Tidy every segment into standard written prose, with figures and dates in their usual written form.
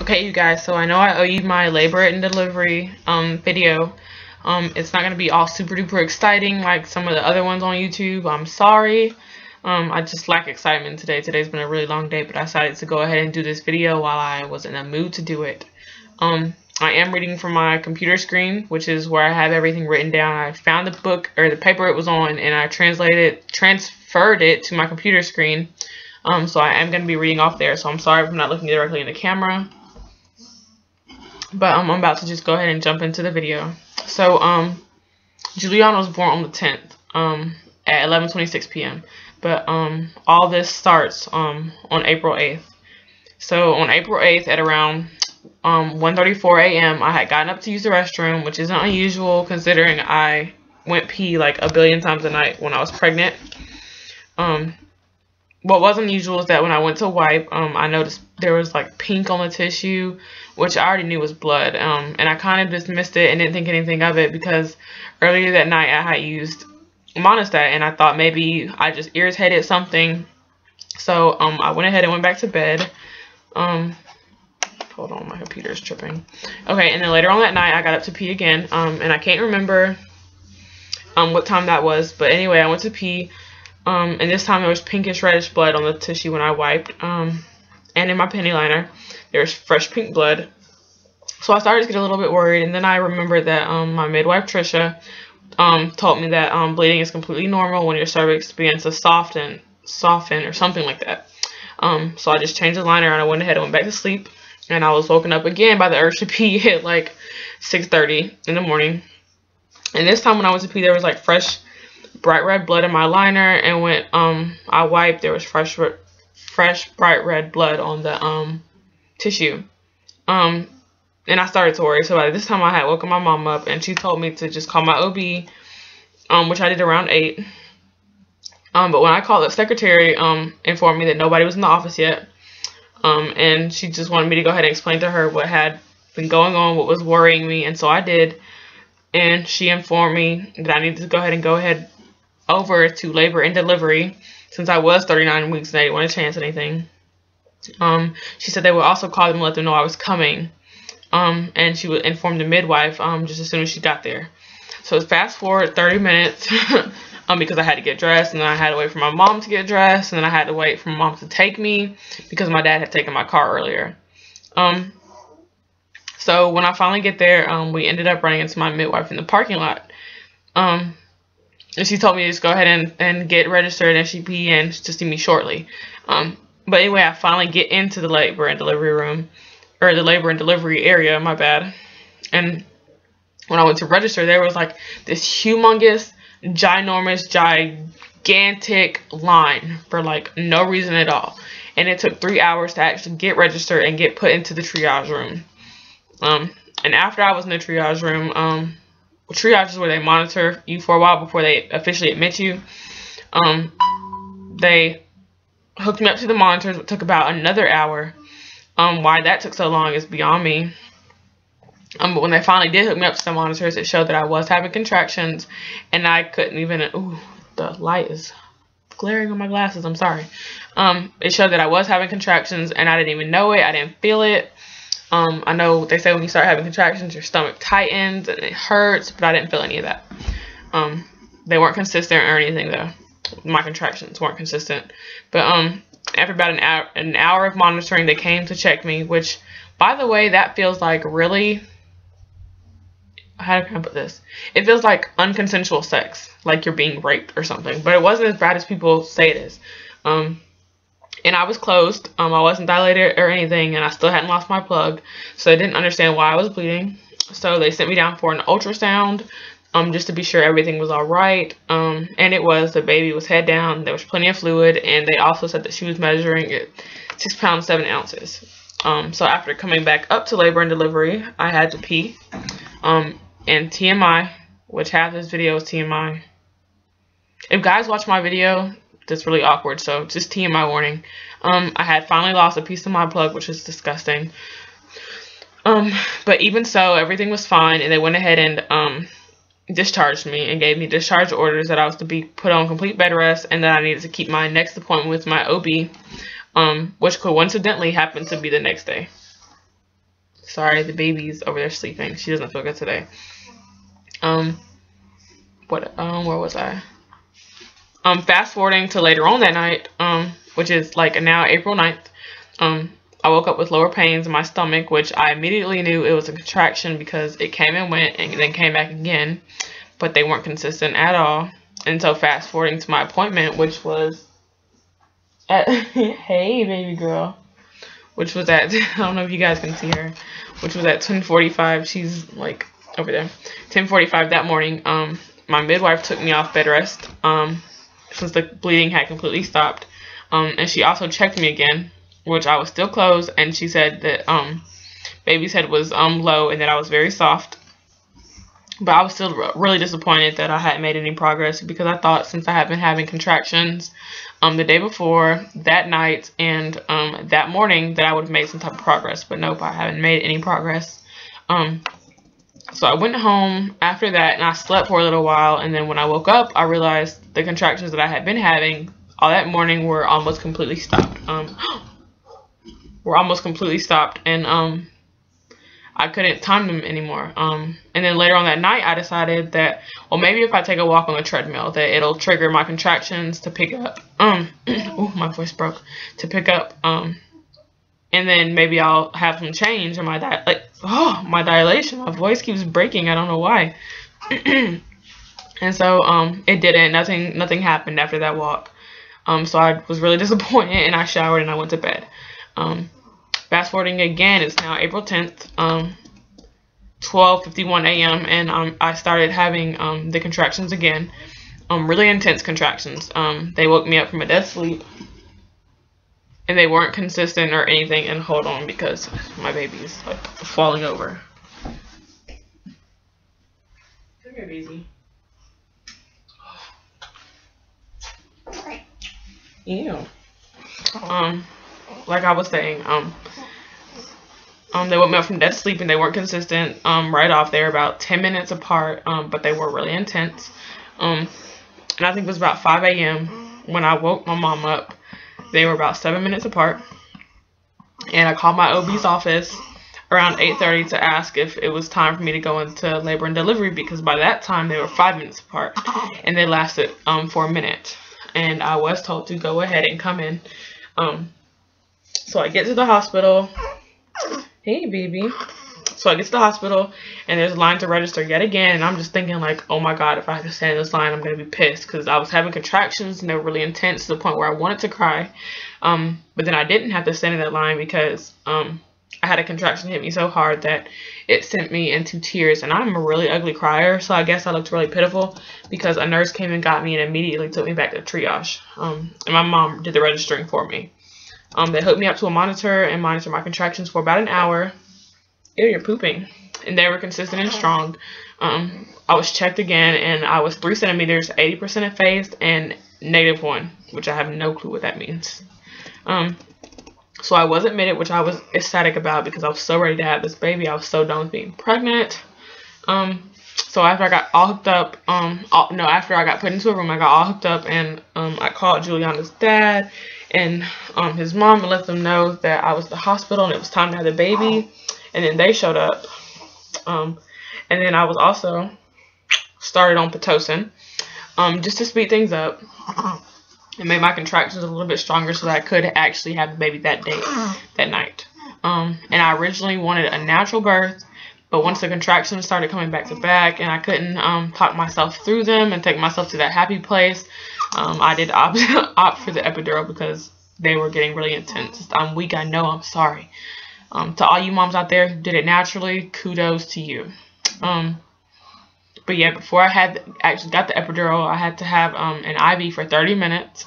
Okay, you guys, so I know I owe you my labor and delivery video. It's not going to be all super duper exciting like some of the other ones on YouTube. I'm sorry. I just lack excitement today. Today's been a really long day, but I decided to go ahead and do this video while I was in a mood to do it. I am reading from my computer screen, which is where I have everything written down. I found the book or the paper it was on, and I transferred it to my computer screen. So I am going to be reading off there. So I'm sorry if I'm not looking directly in the camera. But I'm about to just go ahead and jump into the video. So Juliana was born on the 10th at 11:26 p.m. But all this starts on April 8th. So on April 8th at around 1:34 a.m. I had gotten up to use the restroom, which isn't unusual considering I went pee like a billion times a night when I was pregnant. What was unusual is that when I went to wipe, I noticed there was like pink on the tissue, which I already knew was blood. And I kind of dismissed it and didn't think anything of it because earlier that night I had used Monistat and I thought maybe I just irritated something. So I went ahead and went back to bed. Hold on, my computer's tripping. Okay, and then later on that night I got up to pee again. And I can't remember what time that was, but anyway, I went to pee. And this time there was pinkish reddish blood on the tissue when I wiped. And in my penny liner, there's fresh pink blood. So I started to get a little bit worried. And then I remembered that my midwife, Trisha, told me that bleeding is completely normal when your cervix begins to soften or something like that. So I just changed the liner and I went ahead and went back to sleep. And I was woken up again by the urge to pee at like 6:30 in the morning. And this time when I went to pee, there was like fresh bright red blood in my liner, and when I wiped, there was fresh bright red blood on the tissue. And I started to worry. So by this time I had woken my mom up and she told me to just call my OB, which I did around 8. But when I called, the secretary informed me that nobody was in the office yet. And she just wanted me to go ahead and explain to her what had been going on, what was worrying me, and so I did. And she informed me that I needed to go ahead over to labor and delivery since I was 39 weeks and they didn't want to chance anything. She said they would also call them and let them know I was coming. And she would inform the midwife just as soon as she got there. So it's fast forward 30 minutes because I had to get dressed, and then I had to wait for my mom to get dressed, and then I had to wait for my mom to take me because my dad had taken my car earlier. So when I finally get there, we ended up running into my midwife in the parking lot. And she told me to just go ahead and get registered, and she'd be in to see me shortly. But anyway, I finally get into the labor and delivery room, or the labor and delivery area, my bad. And when I went to register, there was like this humongous, ginormous, gigantic line for like no reason at all. And it took 3 hours to actually get registered and get put into the triage room. And after I was in the triage room, triage is where they monitor you for a while before they officially admit you. They hooked me up to the monitors. It took about another hour. Why that took so long is beyond me. But when they finally did hook me up to the monitors, it showed that I was having contractions, and I couldn't even. Ooh, the light is glaring on my glasses. I'm sorry. It showed that I was having contractions, and I didn't even know it. I didn't feel it. I know they say when you start having contractions, your stomach tightens and it hurts, but I didn't feel any of that. They weren't consistent or anything though. My contractions weren't consistent. But after about an hour of monitoring, they came to check me, which, by the way, that feels like really, how can I put this? It feels like unconsensual sex, like you're being raped or something. But it wasn't as bad as people say it is. And I was closed. I wasn't dilated or anything, and I still hadn't lost my plug. So they didn't understand why I was bleeding. So they sent me down for an ultrasound, just to be sure everything was all right. And it was. The baby was head down. There was plenty of fluid, and they also said that she was measuring at 6 pounds 7 ounces. So after coming back up to labor and delivery, I had to pee. And TMI, which half this video is TMI. If guys watch my video, that's really awkward, so just TMI warning. I had finally lost a piece of my plug, which is disgusting. But even so, everything was fine, and they went ahead and discharged me and gave me discharge orders that I was to be put on complete bed rest and that I needed to keep my next appointment with my OB, which coincidentally happened to be the next day. Sorry, the baby's over there sleeping. She doesn't feel good today. Where was I? Fast forwarding to later on that night, which is like now April 9th, I woke up with lower pains in my stomach, which I immediately knew it was a contraction because it came and went and then came back again, but they weren't consistent at all. And so fast forwarding to my appointment, which was at, hey baby girl, which was at, I don't know if you guys can see her, which was at 10:45. She's like over there. 10:45 that morning. My midwife took me off bed rest, since the bleeding had completely stopped. And she also checked me again, which I was still closed, and she said that baby's head was low and that I was very soft. But I was still really disappointed that I hadn't made any progress, because I thought since I had been having contractions the day before, that night, and that morning, that I would have made some type of progress. But nope, I haven't made any progress. So I went home after that, and I slept for a little while, and then when I woke up, I realized the contractions that I had been having all that morning were almost completely stopped. And I couldn't time them anymore. And then later on that night, I decided that, well, maybe if I take a walk on the treadmill, that it'll trigger my contractions to pick up. Ooh, my voice broke. To pick up. And then maybe I'll have some change in my my dilation. My voice keeps breaking. I don't know why. And so it didn't. Nothing happened after that walk. So I was really disappointed, and I showered and I went to bed. Fast forwarding again, it's now April 10th, 12:51 a.m. and I started having the contractions again. Really intense contractions. They woke me up from a dead sleep, and they weren't consistent or anything. And hold on, because my baby's like falling over. Come here, baby. Ew. Like I was saying, they woke me up from dead sleep, and they weren't consistent right off. They were about 10 minutes apart, but they were really intense. And I think it was about 5 a.m. when I woke my mom up. They were about 7 minutes apart, and I called my OB's office around 8:30 to ask if it was time for me to go into labor and delivery, because by that time they were 5 minutes apart, and they lasted for a minute. And I was told to go ahead and come in. So I get to the hospital. Hey, baby. So I get to the hospital, and there's a line to register yet again. And I'm just thinking, like, oh my God, if I have to stand in this line, I'm going to be pissed, because I was having contractions, and they were really intense to the point where I wanted to cry. But then I didn't have to stand in that line, because I had a contraction hit me so hard that it sent me into tears. And I'm a really ugly crier, so I guess I looked really pitiful, because a nurse came and got me and immediately took me back to triage. And my mom did the registering for me. They hooked me up to a monitor and monitored my contractions for about an hour. Ew, you're pooping. And they were consistent and strong. I was checked again, and I was 3 centimeters, 80% effaced, and -1, which I have no clue what that means. So I was admitted, which I was ecstatic about, because I was so ready to have this baby. I was so done with being pregnant. So after I got all hooked up, after I got put into a room, I got all hooked up, and I called Juliana's dad and his mom and let them know that I was at the hospital and it was time to have the baby. And then they showed up. And then I was also started on Pitocin, just to speed things up and make my contractions a little bit stronger, so that I could actually have the baby that day, that night. And I originally wanted a natural birth, but once the contractions started coming back to back, and I couldn't talk myself through them and take myself to that happy place, I did opt for the epidural, because they were getting really intense. I'm weak, I know, I'm sorry. To all you moms out there who did it naturally, kudos to you. But yeah, before I had actually got the epidural, I had to have an IV for 30 minutes.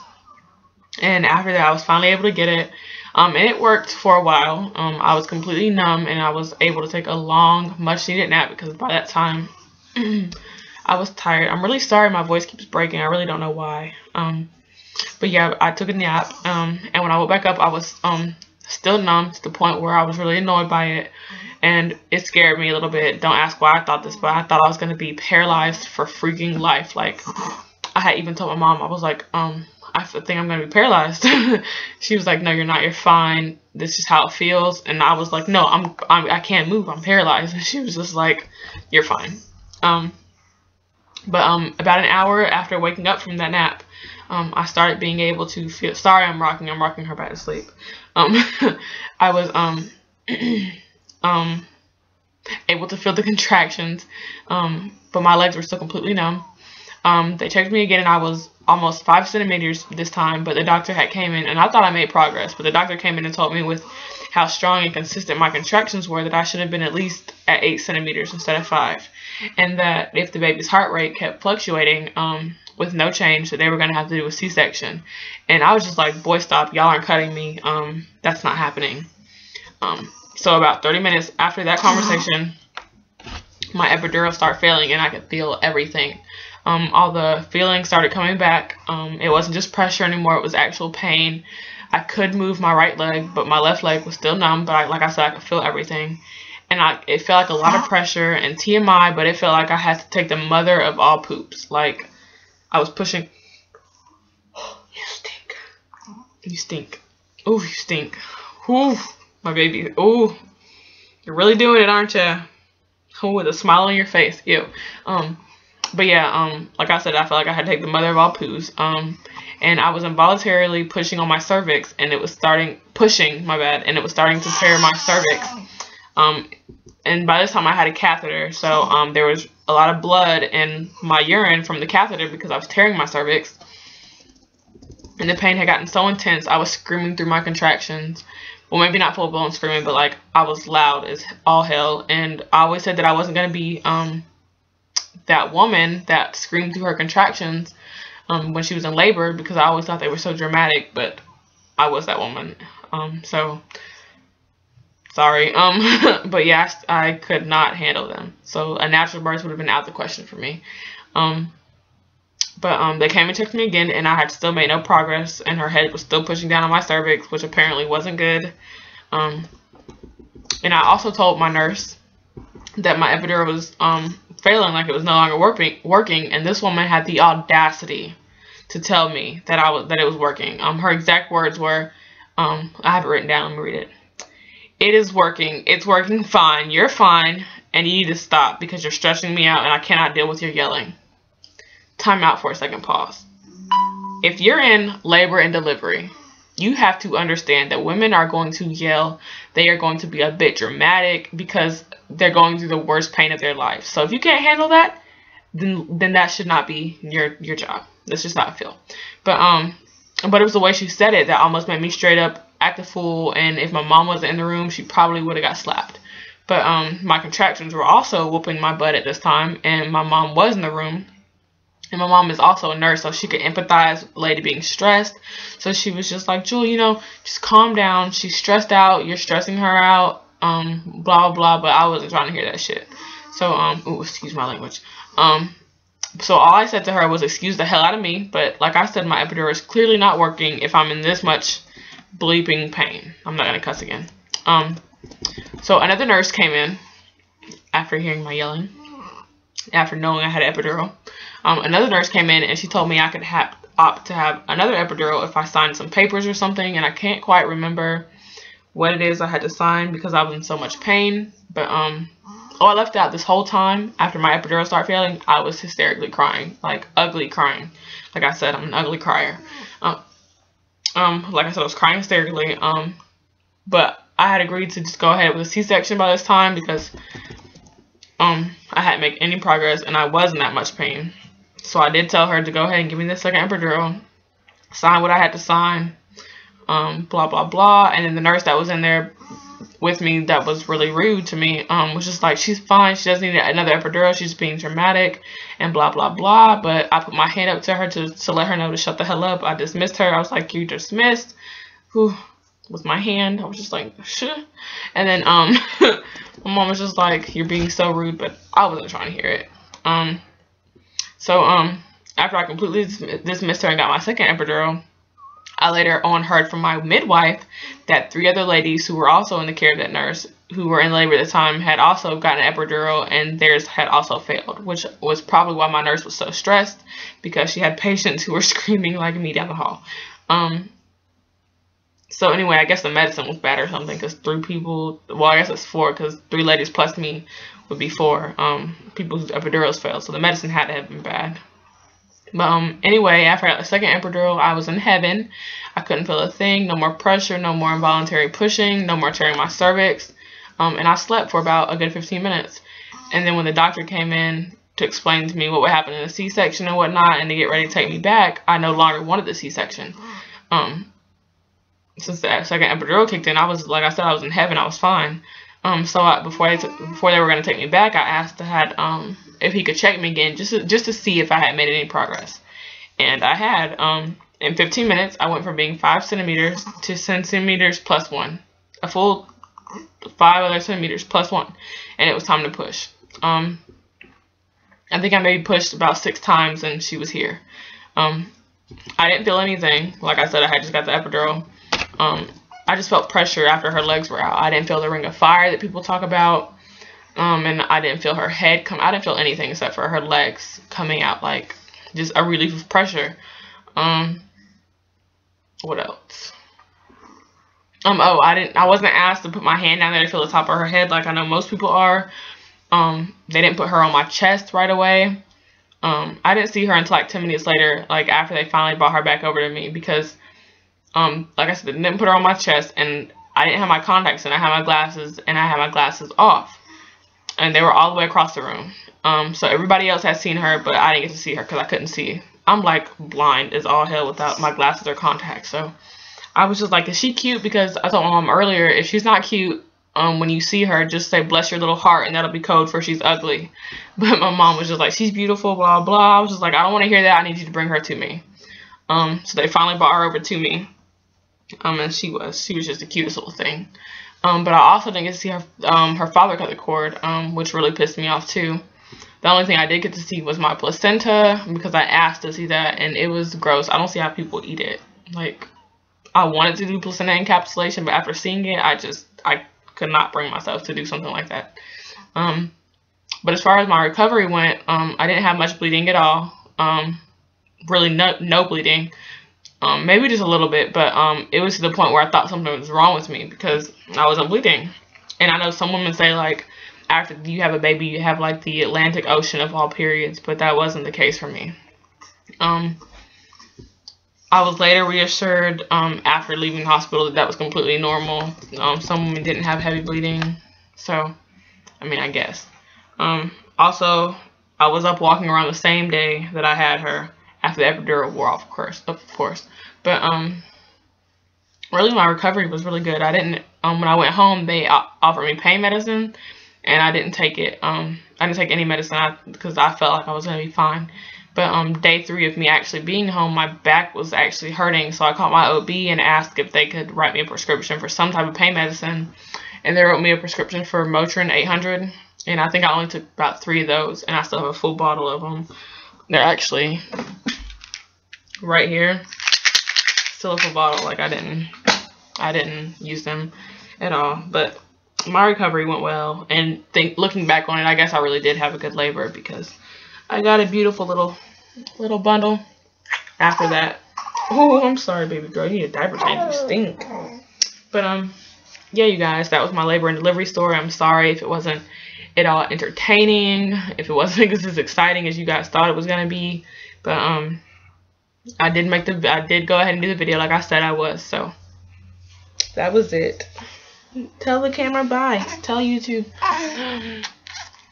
And after that, I was finally able to get it. And it worked for a while. I was completely numb, and I was able to take a long, much needed nap, because by that time, I was tired. I'm really sorry my voice keeps breaking. I really don't know why. But yeah, I took a nap. And when I woke back up, I was still numb to the point where I was really annoyed by it. And it scared me a little bit. Don't ask why I thought this, but I thought I was going to be paralyzed for freaking life. Like, I had even told my mom, I was like, I think I'm going to be paralyzed. She was like, no, you're not. You're fine. This is how it feels. And I was like, no, I can't move. I'm paralyzed. And she was just like, you're fine. But about an hour after waking up from that nap, I started being able to feel, sorry, I'm rocking her back to sleep. I was, able to feel the contractions, but my legs were still completely numb. They checked me again, and I was almost 5 centimeters this time, but the doctor had came in, and I thought I made progress, but the doctor came in and told me with how strong and consistent my contractions were that I should have been at least at 8 centimeters instead of 5, and that if the baby's heart rate kept fluctuating with no change, that they were going to have to do a C-section. And I was just like, boy, stop, y'all aren't cutting me. That's not happening. So about 30 minutes after that conversation, my epidural started failing, and I could feel everything. All the feelings started coming back. It wasn't just pressure anymore, it was actual pain. I could move my right leg, but my left leg was still numb. But like I said, I could feel everything. And it felt like a lot of pressure and TMI, but it felt like I had to take the mother of all poops. Like, I was pushing. You stink. You stink. Ooh, you stink. Ooh, my baby. Ooh, you're really doing it, aren't you? Ooh, with a smile on your face. Ew. But yeah, like I said, I felt like I had to take the mother of all poos. And I was involuntarily pushing on my cervix, and it was starting, and it was starting to tear my cervix. And by this time I had a catheter, so there was a lot of blood in my urine from the catheter because I was tearing my cervix. And the pain had gotten so intense, I was screaming through my contractions. Well, maybe not full-blown screaming, but like I was loud as all hell. And I always said that I wasn't going to be that woman that screamed through her contractions when she was in labor, because I always thought they were so dramatic, but I was that woman. So sorry. But yeah, I could not handle them. So a natural birth would have been out the question for me. But they came and checked me again, and I had still made no progress, and her head was still pushing down on my cervix, which apparently wasn't good. And I also told my nurse that my epidural was failing, like it was no longer working, and this woman had the audacity to tell me that it was working. Her exact words were, I have it written down, let me read it. It is working. It's working fine. You're fine, and you need to stop because you're stressing me out, and I cannot deal with your yelling. Time out for a second, pause. If you're in labor and delivery, you have to understand that women are going to yell. They are going to be a bit dramatic because they're going through the worst pain of their life. So if you can't handle that, then that should not be your job. That's just how I feel. But it was the way she said it that almost made me straight up act a fool. And if my mom wasn't in the room, she probably would have got slapped. But my contractions were also whooping my butt at this time, and my mom was in the room. And my mom is also a nurse, so she could empathize with the lady being stressed. So she was just like, Jewel, you know, just calm down. She's stressed out. You're stressing her out. Blah, blah. But I wasn't trying to hear that shit. So, ooh, excuse my language. So all I said to her was, excuse the hell out of me. But like I said, my epidural is clearly not working if I'm in this much bleeping pain. I'm not going to cuss again. So another nurse came in after hearing my yelling, after knowing I had an epidural. Another nurse came in and she told me I could opt to have another epidural if I signed some papers or something, and I can't quite remember what it is I had to sign because I was in so much pain. But I left out this whole time after my epidural started failing, I was hysterically crying, like ugly crying. Like I said, I'm an ugly crier. Like I said, I was crying hysterically. But I had agreed to just go ahead with a C-section by this time because I hadn't made any progress and I was in that much pain. So I did tell her to go ahead and give me the second epidural, sign what I had to sign, blah, blah, blah. And then the nurse that was in there with me that was really rude to me was just like, she's fine. She doesn't need another epidural. She's being dramatic and blah, blah, blah. But I put my hand up to her to let her know to shut the hell up. I dismissed her. I was like, you're dismissed. Whew. With my hand, I was just like, shh. And then my mom was just like, you're being so rude, but I wasn't trying to hear it. So after I completely dismissed her and got my second epidural, I later on heard from my midwife that 3 other ladies who were also in the care of that nurse who were in labor at the time had also gotten an epidural, and theirs had also failed, which was probably why my nurse was so stressed, because she had patients who were screaming like me down the hall. So anyway, I guess the medicine was bad or something, because 3 people, well, I guess it's 4, because 3 ladies plus me would be 4 people whose epidurals failed, so the medicine had to have been bad. But anyway, after I got the second epidural, I was in heaven. I couldn't feel a thing, no more pressure, no more involuntary pushing, no more tearing my cervix, and I slept for about a good 15 minutes. And then when the doctor came in to explain to me what would happen in a C-section and whatnot, and to get ready to take me back, I no longer wanted the C-section. Since the second epidural kicked in, I was, like I said, I was in heaven. I was fine. So before they were going to take me back, I asked the head if he could check me again, just to see if I had made any progress. And I had. In 15 minutes, I went from being 5 centimeters to 10 centimeters plus 1, a full 5 other centimeters plus 1, and it was time to push. I think I maybe pushed about 6 times, and she was here. I didn't feel anything. Like I said, I had just got the epidural. I just felt pressure after her legs were out. I didn't feel the ring of fire that people talk about. And I didn't feel her head come. I didn't feel anything except for her legs coming out, like just a relief of pressure. What else? Oh, I wasn't asked to put my hand down there to feel the top of her head like I know most people are. They didn't put her on my chest right away. I didn't see her until like 10 minutes later, like after they finally brought her back over to me, because like I said, they didn't put her on my chest, and I didn't have my contacts in. I had my glasses, and I had my glasses off, and they were all the way across the room. So everybody else had seen her, but I didn't get to see her because I couldn't see. I'm like blind as all hell without my glasses or contacts. So I was just like, is she cute? Because I told my mom earlier, if she's not cute, when you see her, just say bless your little heart, and that'll be code for she's ugly. But my mom was just like, she's beautiful, blah blah. I was just like, I don't want to hear that. I need you to bring her to me. So they finally brought her over to me. And she was just the cutest little thing. But I also didn't get to see her father cut the cord, which really pissed me off too. The only thing I did get to see was my placenta, because I asked to see that, and it was gross. I don't see how people eat it. Like, I wanted to do placenta encapsulation, but after seeing it, I could not bring myself to do something like that. But as far as my recovery went, I didn't have much bleeding at all. Really no bleeding. Maybe just a little bit, but it was to the point where I thought something was wrong with me because I wasn't bleeding. And I know some women say, like, after you have a baby, you have like the Atlantic Ocean of all periods, but that wasn't the case for me. I was later reassured after leaving the hospital that was completely normal. Some women didn't have heavy bleeding, so I mean, I guess. Also, I was up walking around the same day that I had her after the epidural wore off, of course. But really, my recovery was really good. I didn't. When I went home, they offered me pain medicine, and I didn't take it. I didn't take any medicine because I felt like I was gonna be fine. But day 3 of me actually being home, my back was actually hurting, so I called my OB and asked if they could write me a prescription for some type of pain medicine, and they wrote me a prescription for Motrin 800, and I think I only took about 3 of those, and I still have a full bottle of them. They're actually right here, still a full bottle. Like I didn't use them at all, but my recovery went well, and looking back on it, I guess I really did have a good labor because I got a beautiful little bundle after that. Oh, I'm sorry, baby girl. You need a diaper change. You stink. But, yeah, you guys, that was my labor and delivery story. I'm sorry if it wasn't at all entertaining, if it wasn't as exciting as you guys thought it was going to be. But, I did go ahead and do the video like I said I was. So, that was it. Tell the camera bye. Tell YouTube.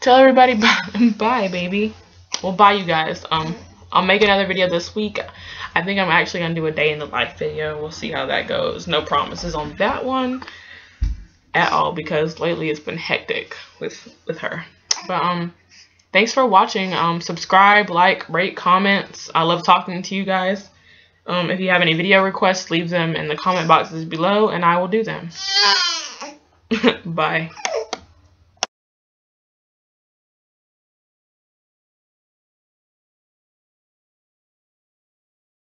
Tell everybody bye. Bye, baby. Well, bye, you guys. I'll make another video this week. I think I'm actually gonna do a day in the life video. We'll see how that goes. No promises on that one at all because lately it's been hectic with her. But thanks for watching. Subscribe, like, rate, comments. I love talking to you guys. If you have any video requests, leave them in the comment boxes below and I will do them. Bye.